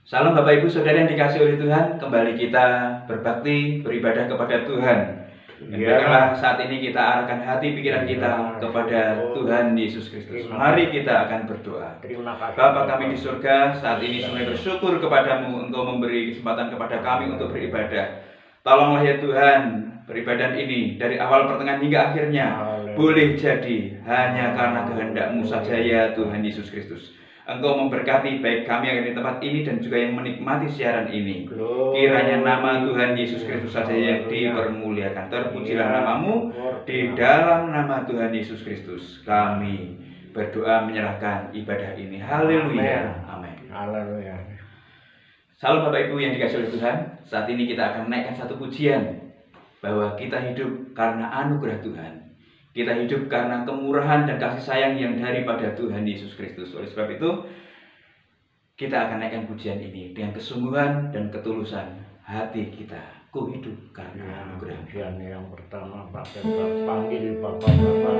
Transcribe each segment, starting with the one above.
Salam Bapak Ibu Saudara yang dikasih oleh Tuhan, kembali kita berbakti, beribadah kepada Tuhan. Biarlah saat ini kita arahkan hati pikiran kita kepada Tuhan Yesus Kristus. Mari kita akan berdoa. Bapa kami di surga, saat ini kami bersyukur kepadamu, Engkau memberi kesempatan kepada kami untuk beribadah. Tolonglah ya Tuhan, beribadah ini dari awal pertengahan hingga akhirnya boleh jadi hanya karena kehendak-Mu saja ya Tuhan Yesus Kristus. Engkau memberkati baik kami yang di tempat ini dan juga yang menikmati siaran ini. Kiranya nama Tuhan Yesus Kristus saja yang dipermuliakan. Terpujilah nama-Mu. Di dalam nama Tuhan Yesus Kristus kami berdoa menyerahkan ibadah ini. Haleluya. Amin. Haleluya. Salam Bapak Ibu yang dikasihi oleh Tuhan. Saat ini kita akan naikkan satu pujian bahwa kita hidup karena anugerah Tuhan. Kita hidup karena kemurahan dan kasih sayang yang daripada Tuhan Yesus Kristus. Oleh sebab itu, kita akan naikkan pujian ini dengan kesungguhan dan ketulusan hati kita. Ku hidup karena anugerah. Pujian yang pertama pakai panggil Bapak-bapak.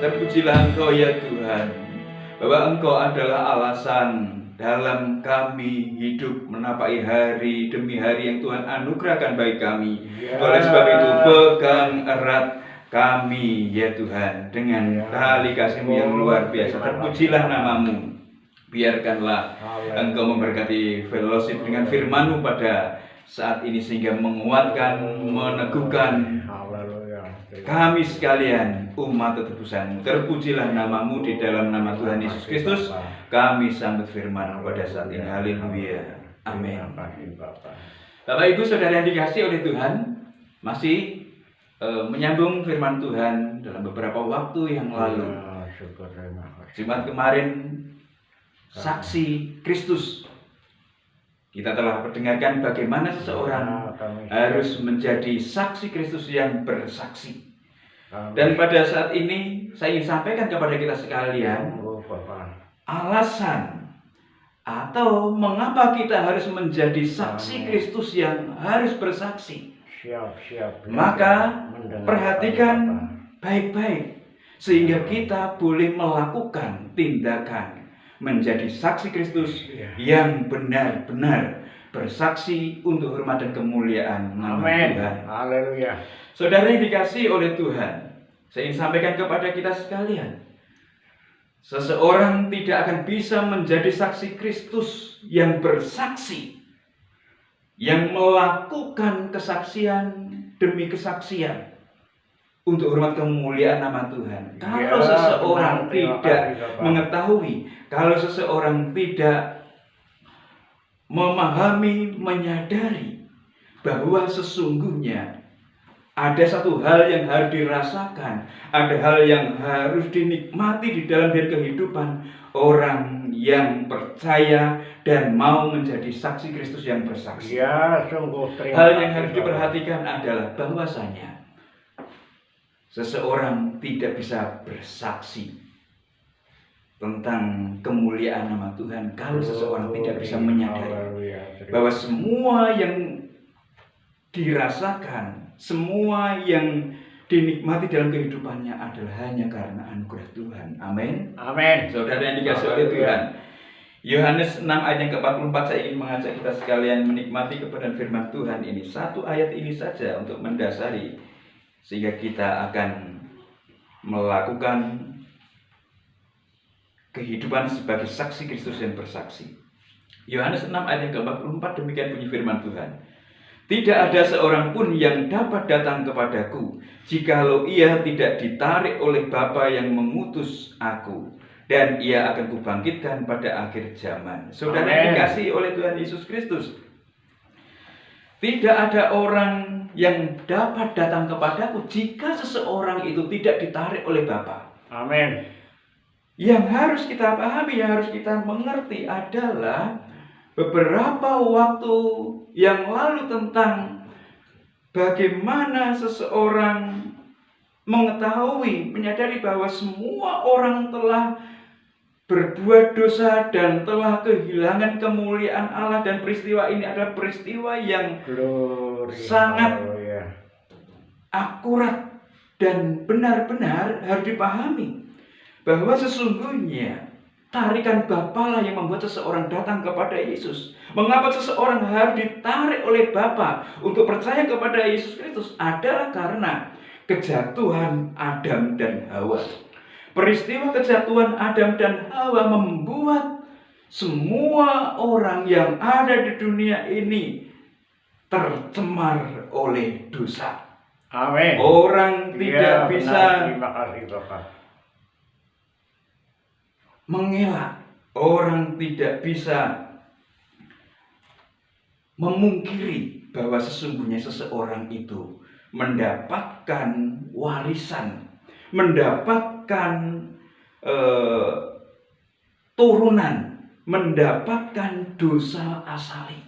Terpujilah Engkau ya Tuhan, bahwa Engkau adalah alasan dalam kami hidup menapaki hari demi hari yang Tuhan anugerahkan bagi kami. Oleh sebab itu pegang erat kami ya Tuhan dengan tali kasih-Mu yang luar biasa. Terpujilah nama-Mu. Biarkanlah Engkau memberkati fellowship dengan firman-Mu pada saat ini sehingga menguatkan, meneguhkan Kami sekalian umat tebusan-Mu, terpujilah nama-Mu di dalam nama Tuhan Yesus Kristus. Kami sambut firman pada saat ini. Haleluya. Amin. Bapak Ibu Saudara yang dikasihi oleh Tuhan, masih menyambung firman Tuhan dalam beberapa waktu yang lalu. Jumat kemarin, saksi Kristus. Kita telah mendengarkan bagaimana seseorang harus menjadi saksi Kristus yang bersaksi. Dan pada saat ini saya ingin sampaikan kepada kita sekalian alasan atau mengapa kita harus menjadi saksi Kristus yang harus bersaksi. Maka perhatikan baik-baik sehingga kita boleh melakukan tindakan menjadi saksi Kristus yang benar-benar bersaksi untuk hormat dan kemuliaan nama Tuhan. Haleluya. Saudara yang dikasihi oleh Tuhan, saya ingin sampaikan kepada kita sekalian, seseorang tidak akan bisa menjadi saksi Kristus yang bersaksi, yang melakukan kesaksian demi kesaksian untuk hormat kemuliaan nama Tuhan. Kalau seseorang tidak mengetahui, kalau seseorang tidak memahami, menyadari bahwa sesungguhnya ada satu hal yang harus dirasakan, ada hal yang harus dinikmati di dalam kehidupan orang yang percaya dan mau menjadi saksi Kristus yang bersaksi. Hal yang harus diperhatikan adalah bahwasanya seseorang tidak bisa bersaksi tentang kemuliaan nama Tuhan kalau seseorang tidak bisa menyadari bahwa semua yang dirasakan, semua yang dinikmati dalam kehidupannya adalah hanya karena anugerah Tuhan. Amin. Amin. Saudara yang dikasihi oleh Tuhan, Yohanes 6 ayat yang ke-44, saya ingin mengajak kita sekalian menikmati kebenaran firman Tuhan ini. Satu ayat ini saja untuk mendasari, sehingga kita akan melakukan kehidupan sebagai saksi Kristus yang bersaksi. Yohanes 6 ayat yang ke-44, demikian bunyi firman Tuhan. Tidak ada seorang pun yang dapat datang kepadaku, jikalau ia tidak ditarik oleh Bapa yang mengutus aku, dan ia akan kubangkitkan pada akhir zaman. Saudara yang dikasihi oleh Tuhan Yesus Kristus, tidak ada orang yang dapat datang kepadaku jika seseorang itu tidak ditarik oleh Bapa. Amin. Yang harus kita pahami, yang harus kita mengerti adalah beberapa waktu yang lalu tentang bagaimana seseorang mengetahui, menyadari bahwa semua orang telah berbuat dosa dan telah kehilangan kemuliaan Allah, dan peristiwa ini adalah peristiwa yang sangat akurat dan benar-benar harus dipahami bahwa sesungguhnya tarikan Bapa lah yang membuat seseorang datang kepada Yesus. Mengapa seseorang harus ditarik oleh Bapa untuk percaya kepada Yesus Kristus adalah karena kejatuhan Adam dan Hawa. Peristiwa kejatuhan Adam dan Hawa membuat semua orang yang ada di dunia ini tercemar oleh dosa. Amin. Orang tidak bisa mengelak, orang tidak bisa memungkiri bahwa sesungguhnya seseorang itu mendapatkan warisan, mendapatkan turunan, mendapatkan dosa asali.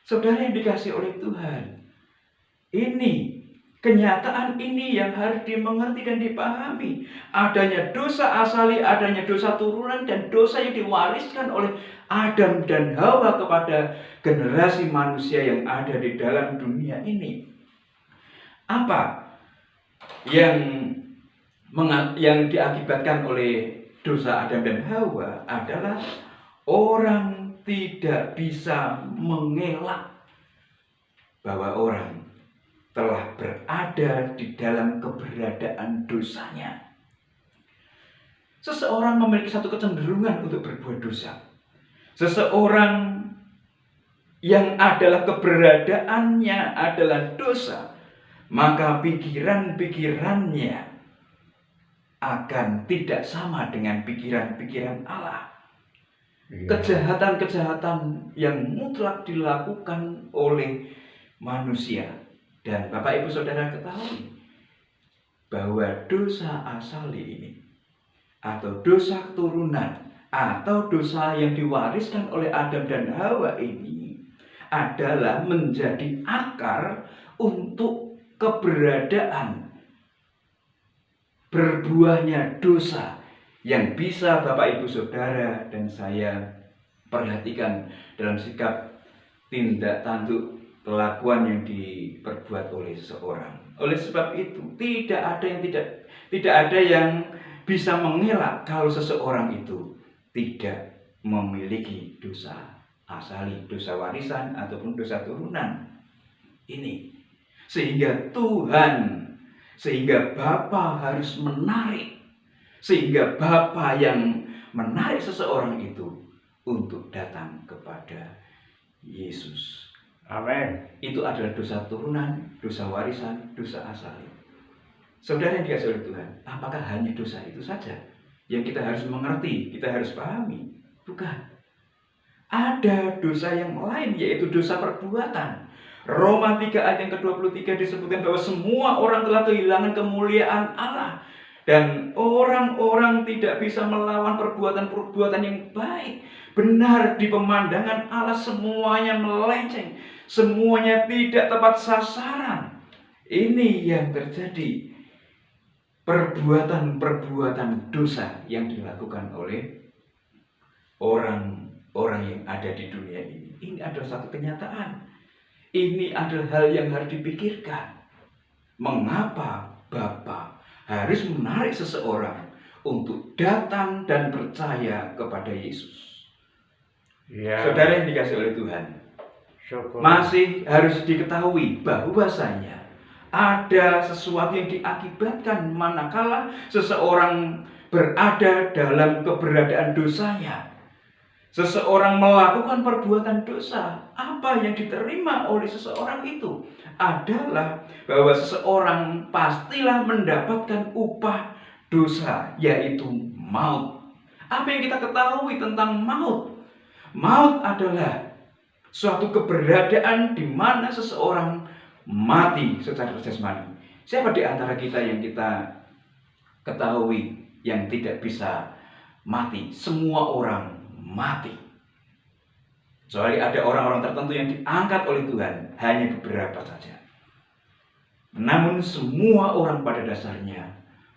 Saudara yang dikasihi oleh Tuhan, ini kenyataan ini yang harus dimengerti dan dipahami. Adanya dosa asali, adanya dosa turunan, dan dosa yang diwariskan oleh Adam dan Hawa kepada generasi manusia yang ada di dalam dunia ini. Apa yang diakibatkan oleh dosa Adam dan Hawa adalah orang tidak bisa mengelak bahwa orang telah berada di dalam keberadaan dosanya. Seseorang memiliki satu kecenderungan untuk berbuat dosa. Seseorang yang adalah keberadaannya adalah dosa, maka pikiran-pikirannya akan tidak sama dengan pikiran-pikiran Allah. Kejahatan-kejahatan yang mutlak dilakukan oleh manusia. Dan Bapak Ibu Saudara ketahui bahwa dosa asali ini atau dosa keturunan atau dosa yang diwariskan oleh Adam dan Hawa ini adalah menjadi akar untuk keberadaan berbuahnya dosa yang bisa Bapak Ibu Saudara dan saya perhatikan dalam sikap tindak tanduk kelakuan yang diperbuat oleh seseorang. Oleh sebab itu tidak ada yang bisa mengelak kalau seseorang itu tidak memiliki dosa asali, dosa warisan ataupun dosa turunan. Ini sehingga Bapa harus menarik, sehingga Bapa yang menarik seseorang itu untuk datang kepada Yesus. Amin. Itu adalah dosa turunan, dosa warisan, dosa asali. Saudara yang dikasihi oleh Tuhan, apakah hanya dosa itu saja yang kita harus mengerti, kita harus pahami? Bukan. Ada dosa yang lain, yaitu dosa perbuatan. Roma 3 ayat yang ke-23 disebutkan bahwa semua orang telah kehilangan kemuliaan Allah. Dan orang-orang tidak bisa melawan perbuatan-perbuatan yang baik. Benar, di pemandangan Allah semuanya melenceng, semuanya tidak tepat sasaran. Ini yang terjadi. Perbuatan-perbuatan dosa yang dilakukan oleh orang-orang yang ada di dunia ini. Ini adalah satu kenyataan. Ini adalah hal yang harus dipikirkan. Mengapa Bapa harus menarik seseorang untuk datang dan percaya kepada Yesus? Ya. Saudara yang dikasihi oleh Tuhan, masih harus diketahui bahwasanya ada sesuatu yang diakibatkan manakala seseorang berada dalam keberadaan dosanya. Seseorang melakukan perbuatan dosa, apa yang diterima oleh seseorang itu adalah bahwa seseorang pastilah mendapatkan upah dosa, yaitu maut. Apa yang kita ketahui tentang maut? Maut adalah suatu keberadaan di mana seseorang mati secara jasmani. Siapa di antara kita yang kita ketahui yang tidak bisa mati? Semua orang mati. Soalnya ada orang-orang tertentu yang diangkat oleh Tuhan, hanya beberapa saja. Namun semua orang pada dasarnya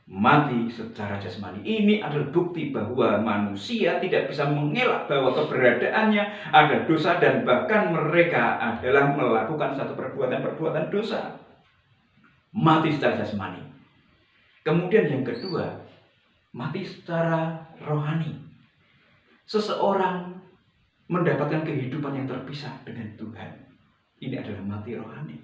mati secara jasmani. Ini adalah bukti bahwa manusia tidak bisa mengelak bahwa keberadaannya ada dosa dan bahkan mereka adalah melakukan satu perbuatan-perbuatan dosa. Mati secara jasmani. Kemudian yang kedua, mati secara rohani. Seseorang mendapatkan kehidupan yang terpisah dengan Tuhan. Ini adalah mati rohani.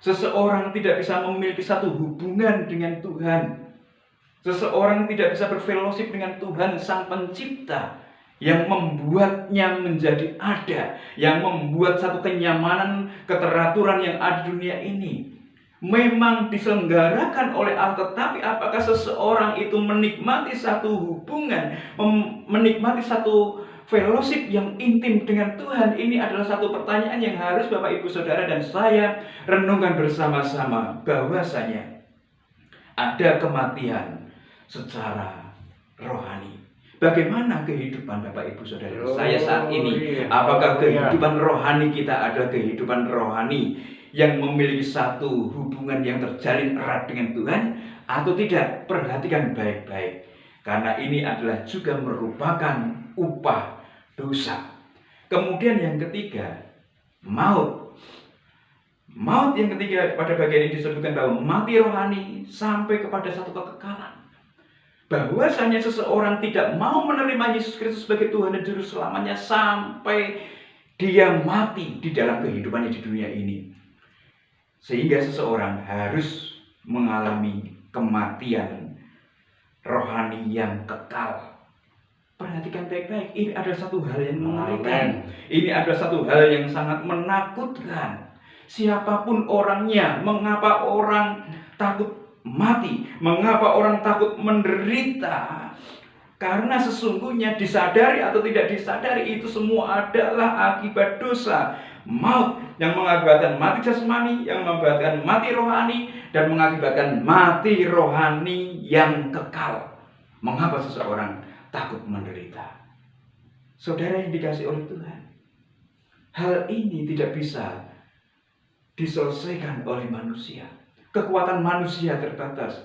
Seseorang tidak bisa memiliki satu hubungan dengan Tuhan. Seseorang tidak bisa berfellowship dengan Tuhan Sang Pencipta yang membuatnya menjadi ada, yang membuat satu kenyamanan, keteraturan yang ada di dunia ini. Memang diselenggarakan oleh Allah, tetapi apakah seseorang itu menikmati satu hubungan, menikmati satu fellowship yang intim dengan Tuhan? Ini adalah satu pertanyaan yang harus Bapak Ibu Saudara dan saya renungkan bersama-sama, bahwasanya ada kematian secara rohani. Bagaimana kehidupan Bapak Ibu Saudara saya saat ini? Apakah kehidupan rohani kita adalah kehidupan rohani yang memiliki satu hubungan yang terjalin erat dengan Tuhan atau tidak? Perhatikan baik-baik, karena ini adalah juga merupakan upah dosa. Kemudian yang ketiga, maut. Maut yang ketiga pada bagian ini disebutkan bahwa mati rohani sampai kepada satu kekekalan. Bahwasanya seseorang tidak mau menerima Yesus Kristus sebagai Tuhan dan Juru Selamatnya sampai dia mati di dalam kehidupannya di dunia ini. Sehingga seseorang harus mengalami kematian rohani yang kekal. Perhatikan baik-baik, ini adalah satu hal yang mengerikan. Ini adalah satu hal yang sangat menakutkan. siapapun orangnya. Mengapa orang takut mati? Mengapa orang takut menderita? Karena sesungguhnya disadari atau tidak disadari itu semua adalah akibat dosa. Maut yang mengakibatkan mati jasmani, yang mengakibatkan mati rohani, dan mengakibatkan mati rohani yang kekal. Mengapa seseorang takut menderita? Saudara yang dikasihi oleh Tuhan, hal ini tidak bisa diselesaikan oleh manusia. Kekuatan manusia terbatas.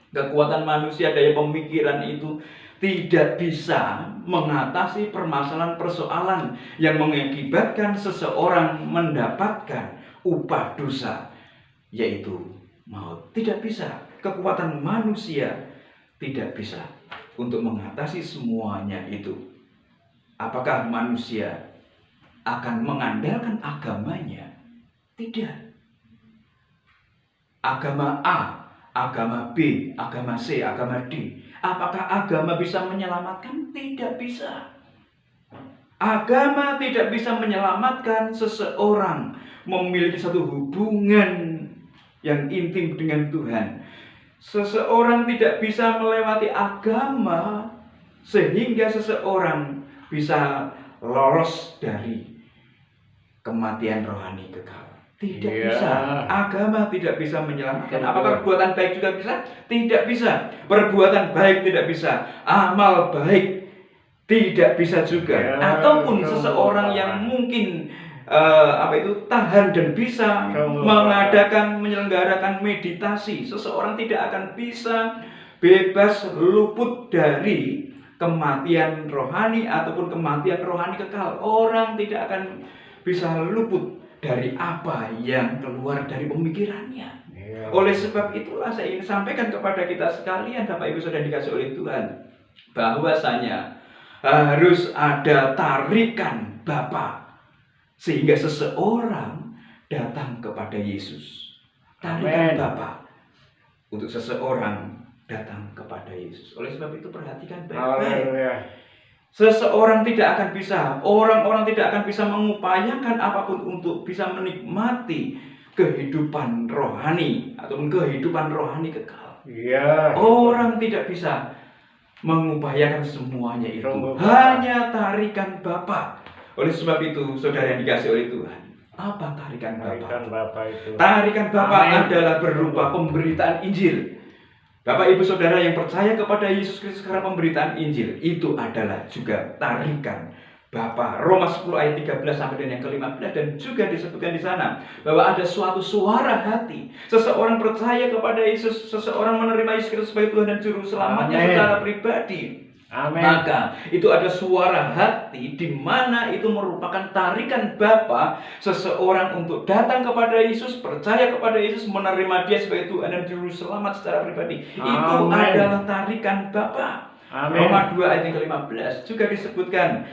Kekuatan manusia, daya pemikiran itu tidak bisa mengatasi permasalahan-persoalan yang mengakibatkan seseorang mendapatkan upah dosa, yaitu maut. Tidak bisa. Kekuatan manusia tidak bisa untuk mengatasi semuanya itu. Apakah manusia akan mengandalkan agamanya? Tidak. Agama A, agama B, agama C, agama D. Apakah agama bisa menyelamatkan? Tidak bisa. Agama tidak bisa menyelamatkan seseorang memiliki satu hubungan yang intim dengan Tuhan. Seseorang tidak bisa melewati agama sehingga seseorang bisa lolos dari kematian rohani kekal. Tidak bisa. Agama tidak bisa menyelamatkan. Apakah perbuatan baik juga bisa? Tidak bisa. Perbuatan baik tidak bisa. Amal baik tidak bisa juga. Ataupun seseorang yang mungkin tahan dan bisa menyelenggarakan meditasi, seseorang tidak akan bisa bebas luput dari kematian rohani ataupun kematian rohani kekal. Orang tidak akan bisa luput dari apa yang keluar dari pemikirannya. Oleh sebab itulah saya ingin sampaikan kepada kita sekalian, Bapak Ibu Saudara dikasih oleh Tuhan, bahwasanya harus ada tarikan Bapa sehingga seseorang datang kepada Yesus. Tarikan Bapa untuk seseorang datang kepada Yesus. Oleh sebab itu perhatikan baik-baik. Seseorang tidak akan bisa, orang-orang tidak akan bisa mengupayakan apapun untuk bisa menikmati kehidupan rohani ataupun kehidupan rohani kekal. Orang tidak bisa mengupayakan semuanya itu. Hanya tarikan Bapa. Oleh sebab itu, saudara yang dikasihi oleh Tuhan, apa tarikan Bapa? Tarikan Bapa adalah berupa pemberitaan Injil. Bapak Ibu Saudara yang percaya kepada Yesus Kristus karena pemberitaan Injil, itu adalah juga tarikan Bapa. Roma 10 ayat 13 sampai dengan yang ke-15, dan juga disebutkan di sana bahwa ada suatu suara hati. Seseorang percaya kepada Yesus, seseorang menerima Yesus Kristus sebagai Tuhan dan Juru Selamatnya secara pribadi. Amin. Maka itu ada suara hati di mana itu merupakan tarikan Bapa seseorang untuk datang kepada Yesus, percaya kepada Yesus, menerima Dia sebagai Tuhan dan Juru Selamat secara pribadi. Amin. Itu adalah tarikan Bapa. Roma 2 ayat yang ke-15 juga disebutkan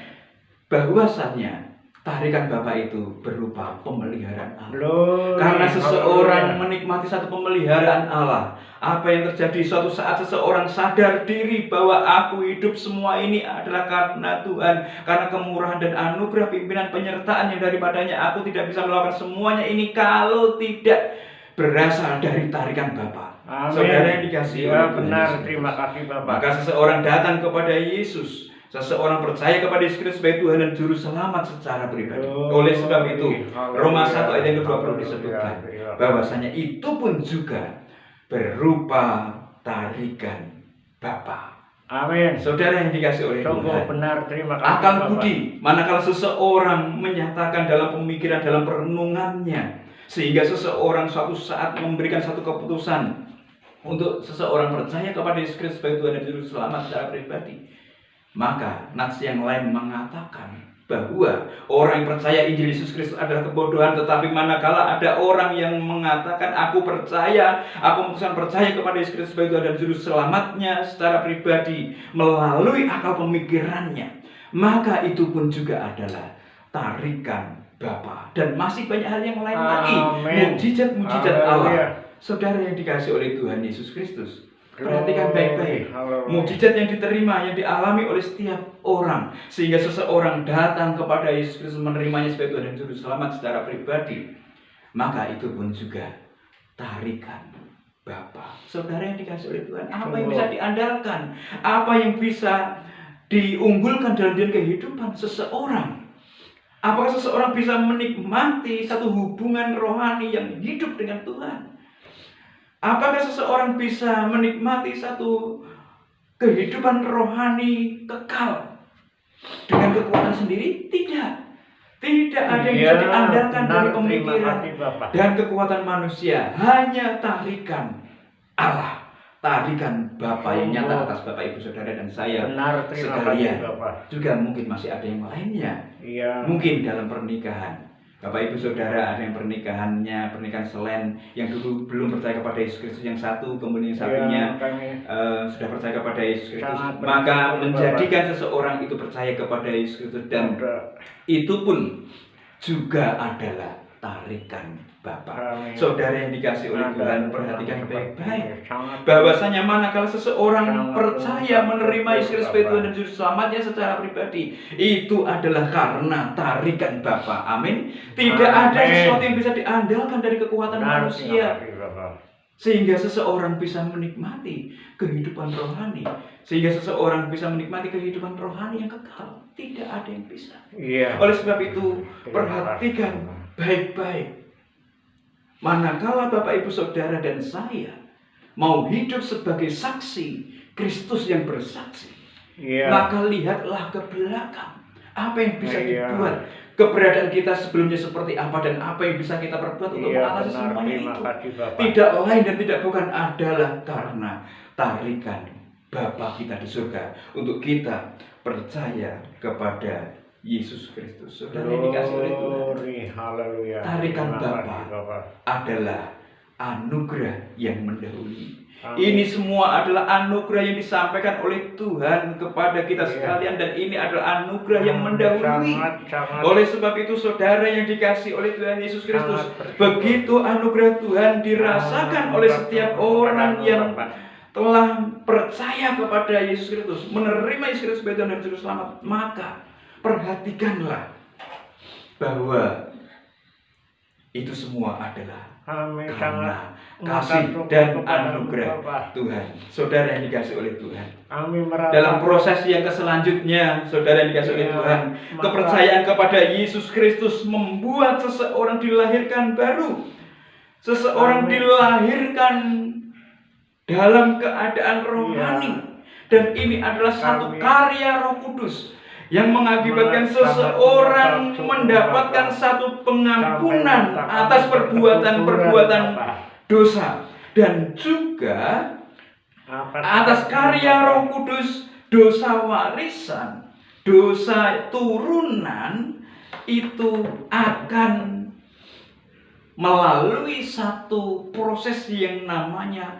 bahwasannya tarikan Bapa itu berupa pemeliharaan Allah. Karena seseorang menikmati satu pemeliharaan Allah, apa yang terjadi? Suatu saat seseorang sadar diri bahwa aku hidup semua ini adalah karena Tuhan, karena kemurahan dan anugerah pimpinan penyertaan yang daripadanya. Aku tidak bisa melakukan semuanya ini kalau tidak berasal dari tarikan Bapa. Saudara yang dikasihi oleh Tuhan, terima kasih Bapak. maka seseorang datang kepada Yesus, seseorang percaya kepada Yesus Kristus sebagai Tuhan dan Juru Selamat secara pribadi. Oleh sebab itu, Roma 1 ayat yang ke-20 disebutkan bahwasanya itu pun juga berupa tarikan Bapa. Amin. Saudara yang dikasihi oleh Tuhan, benar, terima kasih akal Bapak. budi, manakala seseorang menyatakan dalam pemikiran, dalam perenungannya, sehingga seseorang suatu saat memberikan satu keputusan untuk seseorang percaya kepada Yesus Kristus sebagai Tuhan dan Juru Selamat secara pribadi, maka nats yang lain mengatakan bahwa orang yang percaya Injil Yesus Kristus adalah kebodohan. Tetapi manakala ada orang yang mengatakan aku percaya, aku memutuskan percaya kepada Yesus Kristus sebagai Tuhan dan Juru Selamatnya secara pribadi melalui akal pemikirannya, maka itu pun juga adalah tarikan Bapa. Dan masih banyak hal yang lain lagi, mujizat-mujizat Allah. Saudara yang dikasihi oleh Tuhan Yesus Kristus, perhatikan baik-baik mujizat yang diterima, yang dialami oleh setiap orang, sehingga seseorang datang kepada Yesus Kristus, menerimanya sebagai Tuhan dan Juru Selamat secara pribadi. maka itu pun juga tarikan Bapa. Saudara yang dikasih oleh Tuhan, apa yang bisa diandalkan, apa yang bisa diunggulkan dalam kehidupan seseorang? Apakah seseorang bisa menikmati satu hubungan rohani yang hidup dengan Tuhan? Apakah seseorang bisa menikmati satu kehidupan rohani kekal dengan kekuatan sendiri? Tidak. Tidak ada yang bisa diandalkan dari pemikiran dan kekuatan manusia. Hanya tarikan Allah, tarikan Bapa yang nyata atas Bapak Ibu Saudara dan saya sekalian. Juga mungkin masih ada yang lainnya. Mungkin dalam pernikahan, Bapak Ibu Saudara ada yang pernikahan selain yang dulu belum percaya kepada Yesus Kristus, yang satu kemudian yang satunya sudah percaya kepada Yesus Kristus. Maka menjadikan seseorang itu percaya kepada Yesus Kristus, dan itu pun juga adalah tarikan Bapa. Saudara yang dikasih oleh Tuhan, perhatikan baik-baik bahwasanya manakala seseorang percaya menerima Yesus Kristus sebagai Tuhan dan Juru Selamatnya secara pribadi, itu adalah karena tarikan Bapa. Amin. Tidak ada sesuatu yang bisa diandalkan dari kekuatan manusia sehingga seseorang bisa menikmati kehidupan rohani, sehingga seseorang bisa menikmati kehidupan rohani yang kekal. Tidak ada yang bisa. Oleh sebab itu, perhatikan baik-baik. Manakala Bapak Ibu Saudara dan saya mau hidup sebagai saksi Kristus yang bersaksi, maka lihatlah ke belakang. Apa yang bisa dibuat, keberadaan kita sebelumnya seperti apa, dan apa yang bisa kita perbuat untuk mengatasi semuanya itu. Tidak lain dan tidak bukan adalah karena tarikan Bapa kita di surga untuk kita percaya kepada Yesus Kristus. Saudara yang dikasih oleh Tuhan, tarikan Bapa adalah anugerah yang mendahului. Ini semua adalah anugerah yang disampaikan oleh Tuhan kepada kita sekalian, dan ini adalah anugerah yang mendahului. Oleh sebab itu, saudara yang dikasih oleh Tuhan Yesus Kristus, begitu anugerah Tuhan dirasakan oleh setiap orang yang telah percaya kepada Yesus Kristus, menerima Yesus Kristus sebagai Tuhan dan Juru Selamat, maka perhatikanlah bahwa itu semua adalah karena kasih dan anugerah Tuhan. Saudara yang dikasih oleh Tuhan, dalam proses yang selanjutnya, saudara yang dikasih oleh Tuhan, kepercayaan kepada Yesus Kristus membuat seseorang dilahirkan baru. Seseorang dilahirkan dalam keadaan rohani, dan ini adalah satu karya Roh Kudus yang mengakibatkan seseorang mendapatkan satu pengampunan atas perbuatan-perbuatan dosa, dan juga atas karya Roh Kudus, dosa warisan, dosa turunan itu akan melalui satu proses yang namanya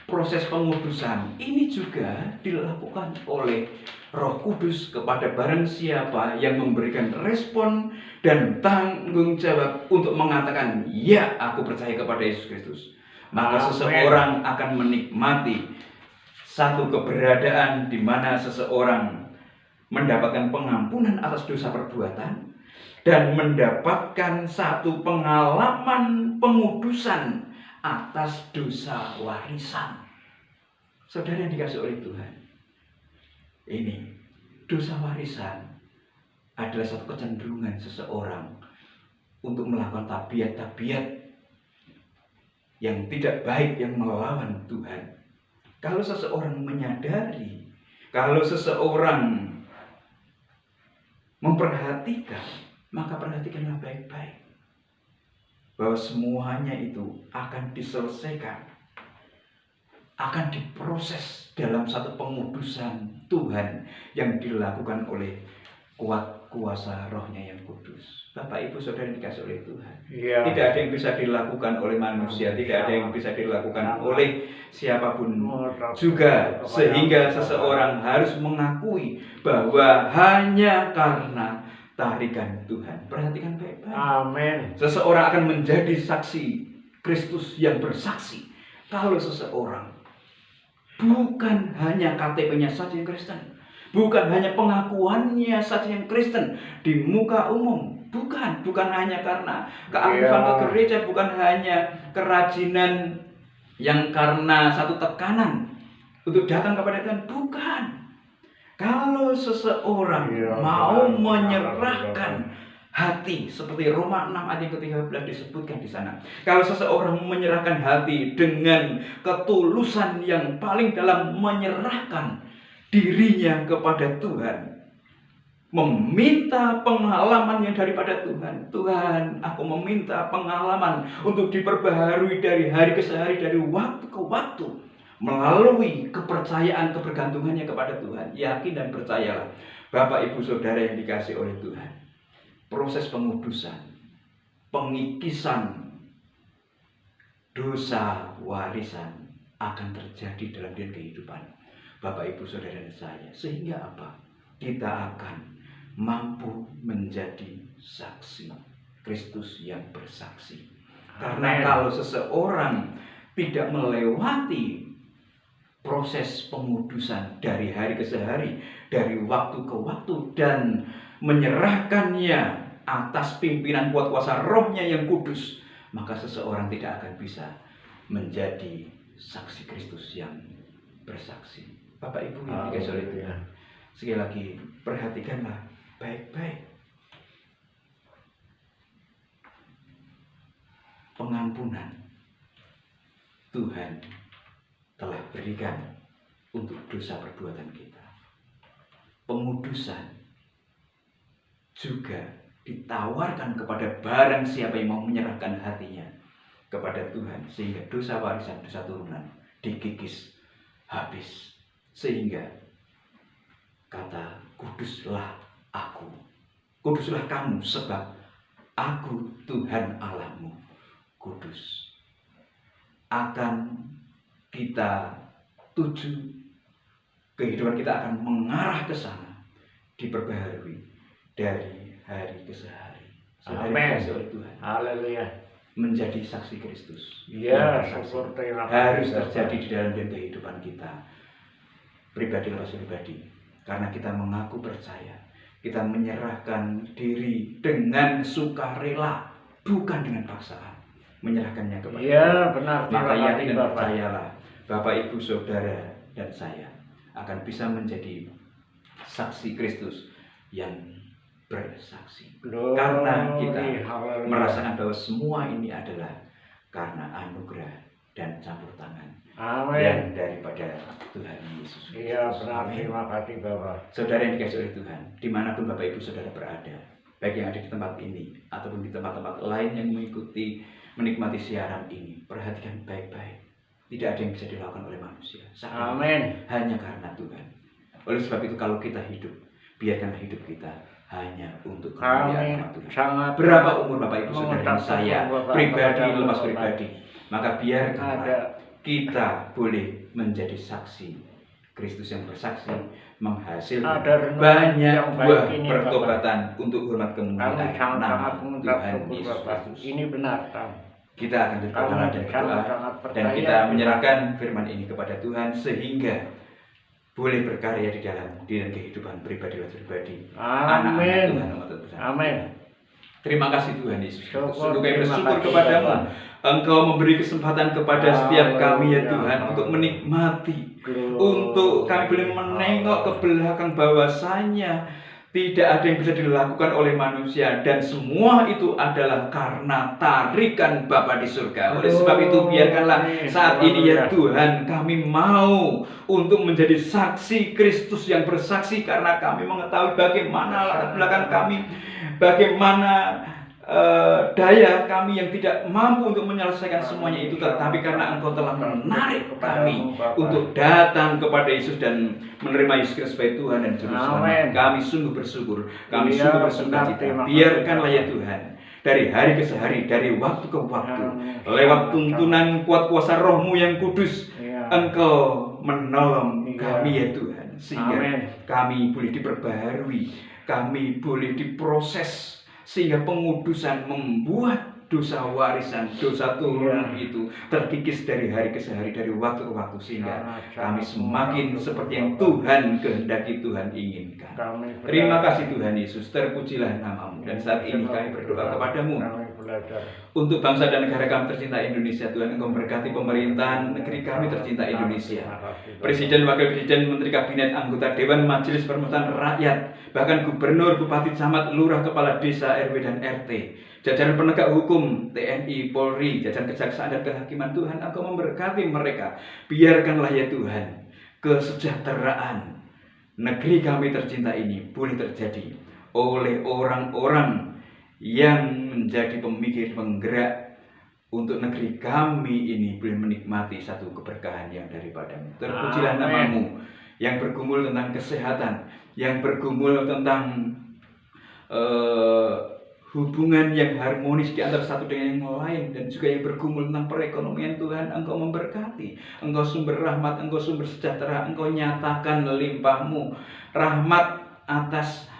proses pengudusan. Ini juga dilakukan oleh Roh Kudus kepada barang siapa yang memberikan respon dan tanggung jawab untuk mengatakan, ya, aku percaya kepada Yesus Kristus. Maka seseorang akan menikmati satu keberadaan di mana seseorang mendapatkan pengampunan atas dosa perbuatan dan mendapatkan satu pengalaman pengudusan atas dosa warisan. Saudara yang dikasih oleh Tuhan, ini dosa warisan adalah satu kecenderungan seseorang untuk melakukan tabiat-tabiat yang tidak baik, yang melawan Tuhan. Kalau seseorang menyadari, kalau seseorang memperhatikan, maka perhatikanlah baik-baik bahwa semuanya itu akan diselesaikan, akan diproses dalam satu pengudusan Tuhan yang dilakukan oleh kuat kuasa Rohnya yang kudus. Bapak Ibu Saudara yang dikasih oleh Tuhan, tidak ada yang bisa dilakukan oleh manusia, tidak ada yang bisa dilakukan oleh siapapun juga, sehingga seseorang harus mengakui bahwa hanya karena tarikan Tuhan. Perhatikan baik-baik. Amin. Seseorang akan menjadi saksi Kristus yang bersaksi kalau seseorang bukan hanya KTP-nya saja yang Kristen, bukan hanya pengakuannya saja yang Kristen di muka umum, bukan hanya karena keaktifan ke gereja, bukan hanya kerajinan yang karena satu tekanan untuk datang kepada Tuhan, bukan. Kalau seseorang mau menyerahkan hati, seperti Roma 6 ayat ke-13 disebutkan di sana. Kalau seseorang menyerahkan hati dengan ketulusan yang paling dalam, menyerahkan dirinya kepada Tuhan, meminta pengalaman yang daripada Tuhan. Tuhan, aku meminta pengalaman untuk diperbaharui dari hari ke hari, dari waktu ke waktu, melalui kepercayaan, kebergantungannya kepada Tuhan. Yakin dan percayalah, Bapak Ibu Saudara yang dikasihi oleh Tuhan, proses pengudusan, pengikisan dosa warisan akan terjadi dalam kehidupan Bapak Ibu Saudara dan saya. Sehingga apa? Kita akan mampu menjadi saksi Kristus yang bersaksi. Karena kalau seseorang tidak melewati proses pengudusan dari hari ke hari, dari waktu ke waktu, dan menyerahkannya atas pimpinan kuat kuasa rohnya yang kudus, maka seseorang tidak akan bisa menjadi saksi Kristus yang bersaksi. Bapak Ibu yang dikasihi oleh Tuhan, sekali lagi perhatikanlah baik-baik. Pengampunan Tuhan telah berikan untuk dosa perbuatan kita. Pengudusan juga ditawarkan kepada barang siapa yang mau menyerahkan hatinya kepada Tuhan, sehingga dosa warisan, dosa turunan dikikis habis. Sehingga kata kuduslah aku, kuduslah kamu, sebab aku Tuhan Allahmu kudus. Akan kita tuju, kehidupan kita akan mengarah ke sana, diperbaharui dari hari ke hari. Amin. Tuhan. Haleluya. Menjadi saksi Kristus. Ya, syukur, harus terjadi di dalam kehidupan kita, pribadi lepas pribadi. Karena kita mengaku percaya, kita menyerahkan diri dengan sukarela, bukan dengan paksaan. Menyerahkannya kepada Tuhan. Benar. Maka yakin dan percayalah, Bapak Ibu Saudara dan saya akan bisa menjadi saksi Kristus yang bersaksi. Karena kita merasakan bahwa semua ini adalah karena anugerah dan campur tangan yang daripada Tuhan Yesus. Iya, benar. Terima kasih Bapak. Saudara yang dikasihi oleh Tuhan, dimanapun Bapak Ibu Saudara berada, baik yang ada di tempat ini ataupun di tempat-tempat lain yang menikmati siaran ini, perhatikan baik-baik. Tidak ada yang bisa dilakukan oleh manusia. Amin. Hanya karena Tuhan. Oleh sebab itu, kalau kita hidup, biarkanlah hidup kita hanya untuk kemuliaan nama Tuhan. Sangat. Berapa umur Bapak Ibu Saudara dan saya pribadi, lepas pribadi, maka biarkanlah kita boleh menjadi saksi Kristus yang bersaksi, menghasilkan banyak buah pertobatan untuk hormat kemuliaan nama Tuhan Yesus Kristus. Ini benar, kita akan berdoa dan berdoa, dan kita menyerahkan firman ini kepada Tuhan sehingga boleh berkarya di dalam kehidupan pribadi. Amin. Amin. Terima kasih Tuhan Yesus. Sungguh kami bersyukur kepadamu. Engkau memberi kesempatan kepada setiap kami ya Tuhan untuk menikmati, untuk kami boleh menengok ke belakang bahwasanya tidak ada yang bisa dilakukan oleh manusia, dan semua itu adalah karena tarikan Bapa di surga. Oleh sebab itu, biarkanlah saat ini ya Tuhan, kami mau untuk menjadi saksi Kristus yang bersaksi, karena kami mengetahui bagaimana latar belakang kami, bagaimana daya kami yang tidak mampu untuk menyelesaikan semuanya itu, tetapi karena Engkau telah menarik kami untuk datang kepada Yesus dan menerima Yesus Kristus sebagai Tuhan dan Juru Selamat, kami sungguh bersyukur, kami sungguh bersukacita. Biarkanlah ya Tuhan, dari hari ke hari, dari waktu ke waktu, lewat tuntunan kuat kuasa Roh-Mu yang kudus, Engkau menolong kami ya Tuhan, sehingga kami boleh diperbaharui, kami boleh diproses, sehingga pengudusan membuat dosa warisan, dosa turun itu terkikis dari hari ke hari, dari waktu ke waktu, sehingga kami semakin seperti yang Tuhan kehendaki, Tuhan inginkan. Terima kasih Tuhan Yesus, terpujilah namamu. Dan saat ini kami berdoa kepadamu untuk bangsa dan negara kami tercinta Indonesia. Tuhan, Engkau memberkati pemerintahan negeri kami tercinta Indonesia, Presiden, Wakil Presiden, Menteri Kabinet, anggota Dewan, Majelis Permusyawaratan Rakyat, bahkan Gubernur, Bupati, Camat, Lurah, Kepala Desa, RW dan RT, jajaran penegak hukum, TNI, Polri, jajaran kejaksaan dan kehakiman. Tuhan, Engkau memberkati mereka. Biarkanlah ya Tuhan, kesejahteraan negeri kami tercinta ini boleh terjadi oleh orang-orang yang menjadi pemikir, penggerak untuk negeri kami ini boleh menikmati satu keberkahan yang daripadamu. Terpujilah namamu, yang bergumul tentang kesehatan, yang bergumul tentang hubungan yang harmonis di antara satu dengan yang lain, dan juga yang bergumul tentang perekonomian. Tuhan, Engkau memberkati, Engkau sumber rahmat, Engkau sumber sejahtera, Engkau nyatakan limpahmu rahmat atas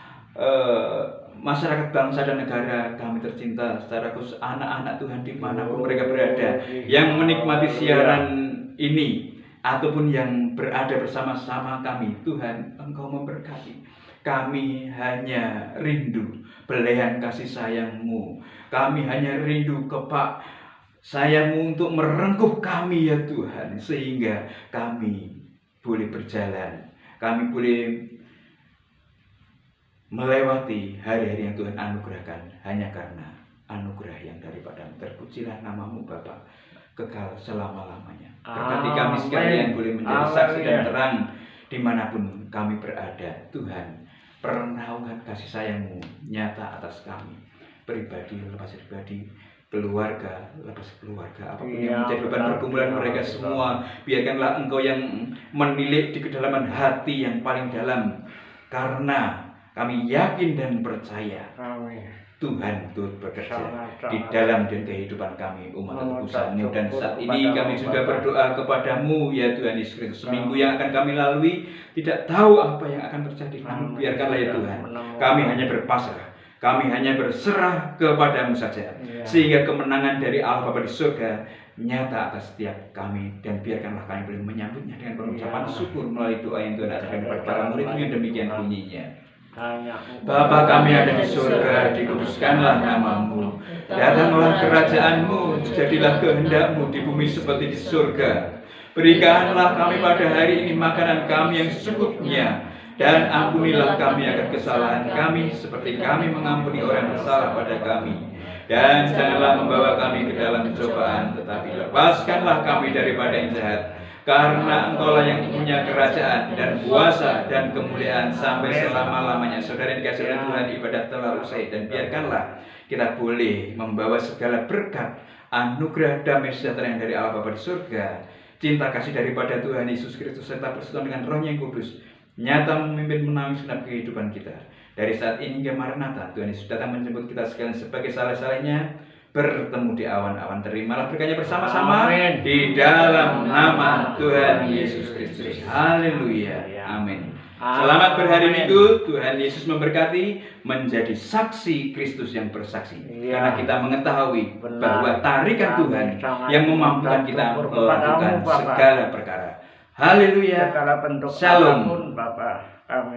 masyarakat, bangsa dan negara kami tercinta, secara khusus anak-anak Tuhan dimanapun mereka berada, yang menikmati siaran ini ataupun yang berada bersama-sama kami. Tuhan, Engkau memberkati. Kami hanya rindu belayan kasih sayang-Mu. Kami hanya rindu kepak sayang-Mu untuk merengkuh kami ya Tuhan, sehingga kami boleh berjalan, kami boleh melewati hari-hari yang Tuhan anugerahkan hanya karena anugerah yang daripada-Mu. Terpujilah namamu Bapa, kekal selama-lamanya. Berkati kami sekalian boleh menjadi saksi dan terang dimanapun kami berada. Tuhan, pernaungan kasih sayang-Mu nyata atas kami, pribadi lepas pribadi, keluarga lepas keluarga, apapun yang menjadi beban pergumulan mereka semua, biarkanlah Engkau yang menilik di kedalaman hati yang paling dalam, karena kami yakin dan percaya Tuhan turut bekerja di dalam dan kehidupan kami umat tebusan-Mu. Dan saat ini kami juga berdoa kepadamu ya Tuhan Yesus Kristus. Seminggu yang akan kami lalui tidak tahu apa yang akan terjadi, namun biarkanlah ya Tuhan, kami hanya berpasrah, kami hanya berserah kepadamu saja, sehingga kemenangan dari Allah Bapa di surga nyata atas setiap kami. Dan biarkanlah kami boleh menyambutnya dengan pengucapan syukur melalui doa yang Tuhan ajarkan kepada para murid-Mu yang demikian bunyinya. Bapa kami ada di surga, dikuduskanlah namamu, datanglah kerajaan-Mu, jadilah kehendak-Mu di bumi seperti di surga. Berikanlah kami pada hari ini makanan kami yang secukupnya, dan ampunilah kami akan kesalahan kami seperti kami mengampuni orang yang bersalah pada kami. Dan janganlah membawa kami ke dalam cobaan, tetapi lepaskanlah kami daripada yang jahat. Karena Engkaulah yang punya kerajaan dan kuasa dan kemuliaan sampai selama-lamanya. Saudara yang dikasihi oleh Tuhan, ibadat telah usai, dan biarkanlah kita boleh membawa segala berkat, anugerah damai sejahtera yang dari Allah Bapa di surga, cinta kasih daripada Tuhan Yesus Kristus, serta persekutuan dengan Roh yang Kudus nyata memimpin menaungi segenap kehidupan kita. Dari saat ini hingga Maranatha, Tuhan Yesus datang menjemput kita sekalian sebagai saleh-salehnya, bertemu di awan-awan. Terimalah berkatnya bersama-sama di dalam nama Tuhan Yesus Kristus. Haleluya. Amin. Selamat berhari Minggu. Tuhan Yesus memberkati, menjadi saksi Kristus yang bersaksi. Karena kita mengetahui bahwa tarikan Tuhan yang memampukan kita melakukan segala perkara. Haleluya. Segala bentuk Shalom. apapun, Bapak. Amin.